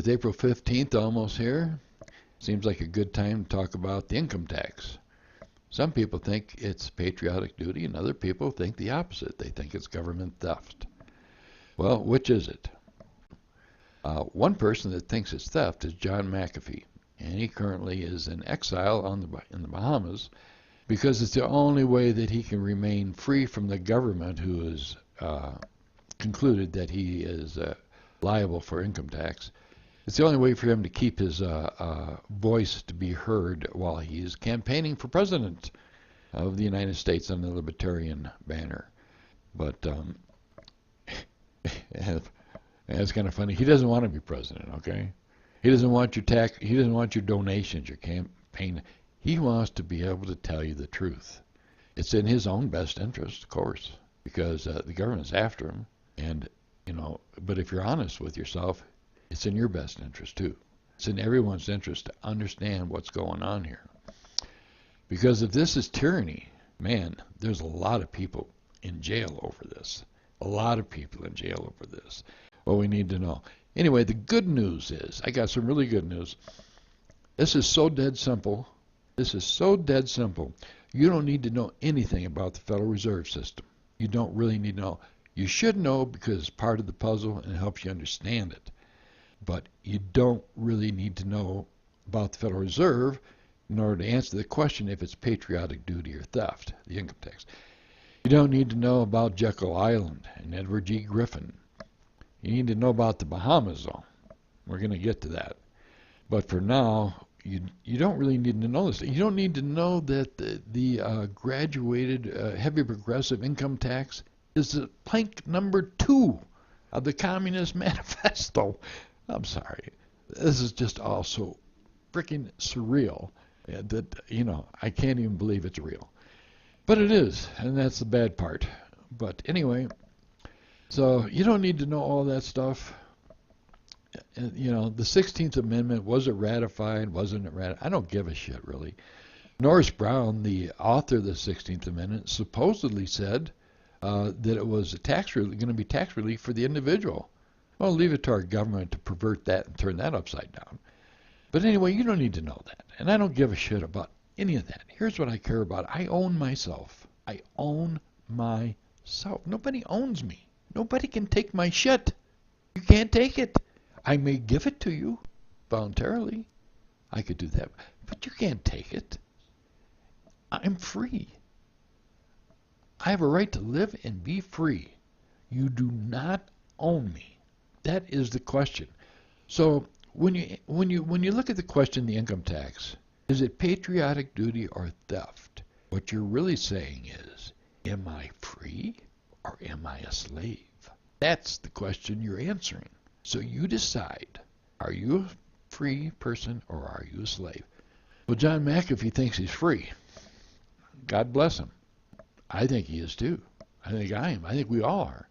With April 15th almost here, seems like a good time to talk about the income tax. Some people think it's patriotic duty, and other people think the opposite. They think it's government theft. Well, which is it? One person that thinks it's theft is John McAfee, and he currently is in exile in the Bahamas because it's the only way that he can remain free from the government, who has concluded that he is liable for income tax. It's the only way for him to keep his voice to be heard while he's campaigning for president of the United States under the Libertarian banner. But it's kind of funny. He doesn't want to be president, okay? He doesn't want your tax. He doesn't want your donations, your campaign. He wants to be able to tell you the truth. It's in his own best interest, of course, because the government's after him. And but if you're honest with yourself, it's in your best interest too. It's in everyone's interest to understand what's going on here. Because if this is tyranny, man, there's a lot of people in jail over this. A lot of people in jail over this. What we need to know. Anyway, the good news is, I got some really good news. This is so dead simple. This is so dead simple. You don't need to know anything about the Federal Reserve System. You don't really need to know. You should know because it's part of the puzzle and it helps you understand it. But you don't really need to know about the Federal Reserve in order to answer the question if it's patriotic duty or theft, the income tax. You don't need to know about Jekyll Island and Edward G. Griffin. You need to know about the Bahamas, though. We're going to get to that. But for now, you don't really need to know this. You don't need to know that the graduated heavy progressive income tax is plank number 2 of the Communist Manifesto. I'm sorry. This is just all so freaking surreal that, I can't even believe it's real. But it is, and that's the bad part. But anyway, so you don't need to know all that stuff. The 16th Amendment, was it ratified? Wasn't it ratified? I don't give a shit, really. Norris Brown, the author of the 16th Amendment, supposedly said that it was going to be tax relief for the individual. Well, leave it to our government to pervert that and turn that upside down. But anyway, you don't need to know that. And I don't give a shit about any of that. Here's what I care about. I own myself. I own myself. Nobody owns me. Nobody can take my shit. You can't take it. I may give it to you voluntarily. I could do that. But you can't take it. I'm free. I have a right to live and be free. You do not own me. That is the question. So when you look at the question, the income tax, is it patriotic duty or theft? What you're really saying is, am I free or am I a slave? That's the question you're answering. So you decide, are you a free person or are you a slave? Well, John McAfee thinks he's free. God bless him. I think he is too. I think I am. I think we all are.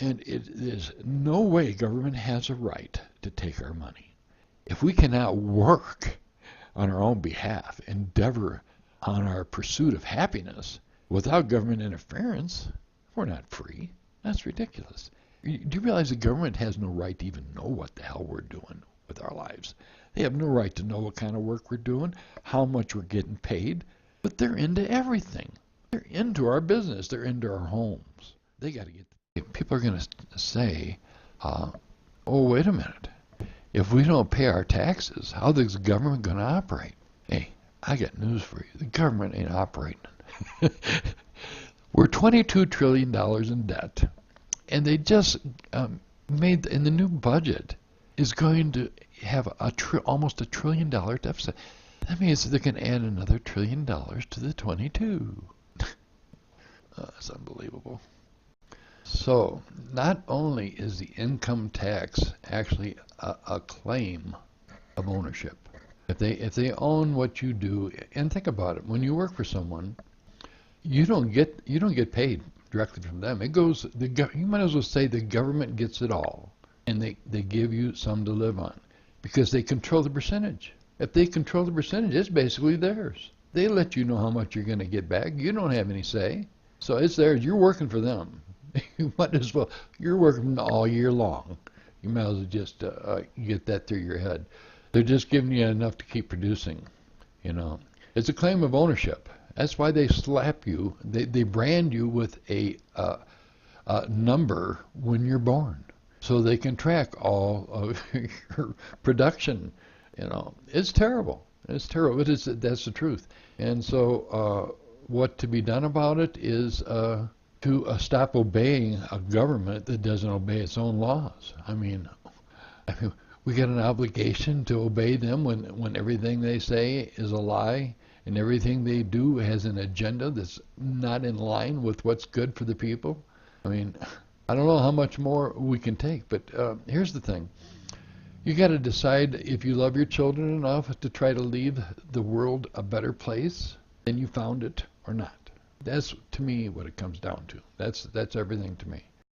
And there's no way government has a right to take our money. If we cannot work on our own behalf, endeavor on our pursuit of happiness without government interference, we're not free. That's ridiculous. Do you realize the government has no right to even know what the hell we're doing with our lives? They have no right to know what kind of work we're doing, how much we're getting paid, but they're into everything. They're into our business. They're into our homes. They got to get. People are going to say, oh, wait a minute. If we don't pay our taxes, how is the government going to operate? Hey, I got news for you. The government ain't operating. We're $22 trillion in debt. And they just made, in the new budget, is going to have almost $1 trillion deficit. That means they can add another $1 trillion to the 22. That's unbelievable. So not only is the income tax actually a claim of ownership, if they own what you do, and think about it, when you work for someone, you don't get paid directly from them. It goes, you might as well say the government gets it all, and they give you some to live on, because they control the percentage. If they control the percentage, it's basically theirs. They let you know how much you're going to get back. You don't have any say. So it's theirs. You're working for them. You might as well. You're working all year long. You might as well just get that through your head. They're just giving you enough to keep producing, you know. It's a claim of ownership. That's why they slap you. They brand you with a number when you're born, so they can track all of your production. You know, it's terrible. It's terrible. That's the truth. And so, what to be done about it is to stop obeying a government that doesn't obey its own laws. I mean, we got an obligation to obey them when everything they say is a lie and everything they do has an agenda that's not in line with what's good for the people. I mean, I don't know how much more we can take, but here's the thing. You got to decide if you love your children enough to try to leave the world a better place than you found it or not. That's, to me, what it comes down to. That's everything to me.